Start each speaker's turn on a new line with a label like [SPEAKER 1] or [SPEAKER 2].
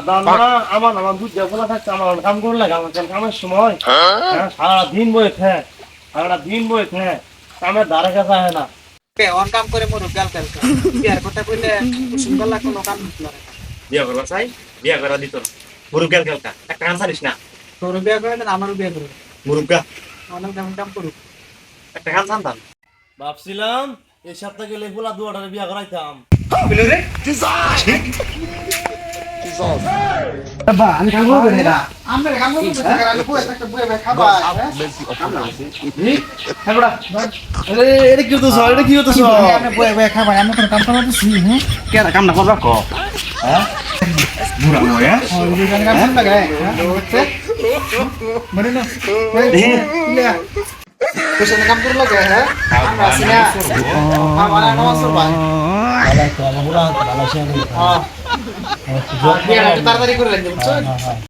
[SPEAKER 1] দাম না আমার আমার দুধ দেওয়া থাকছে আমার কাম করে লাগে আমার কামের সময় হ্যাঁ সারাদিন বয়ে থাক সারাদিন বয়ে থাক কামের ধারে কাছে হয় না
[SPEAKER 2] অন কাম করে মোর গাল গাল বিয়ার কথা কইলে সুন্দর লাগলো কাম দিছিল
[SPEAKER 1] বিয়া করবা চাই বিয়া করা দিত না মুরুগ গেল গেলকা একটা কাম ছাড়িস না
[SPEAKER 2] তোর বিয়া করে না আমারও বিয়া করে
[SPEAKER 1] মুরুগা
[SPEAKER 2] অনেক কেমন কাম করুক
[SPEAKER 1] একটা কাম ছাড়তাম ভাবছিলাম এই সপ্তাহে গেলে ফুলা দুয়াটারে বিয়া করাইতাম
[SPEAKER 2] বাবা আমি কাম করব না আমরা কাম করব না আমি কই একটা বই ভাই খাবা হ্যাঁ
[SPEAKER 1] আরে এটা কি হতো স্যার এটা কি হতো স্যার
[SPEAKER 2] আমি বই বই খাবা আমি কোন কাম করব দিছি হ্যাঁ
[SPEAKER 1] কে কাম না করবা কো হ্যাঁ বুড়া হয়ে
[SPEAKER 2] ও এই কাম কাম লাগে হ্যাঁ মরে না ইলা কইছ না কাম করব লাগে হ্যাঁ আমরা আছি না আমার নামাজ পড়বা
[SPEAKER 1] ভালো তো বুড়া ভালো সে
[SPEAKER 2] হ্যাঁ তাড়াতাড়ি করে লাগবে বুঝছো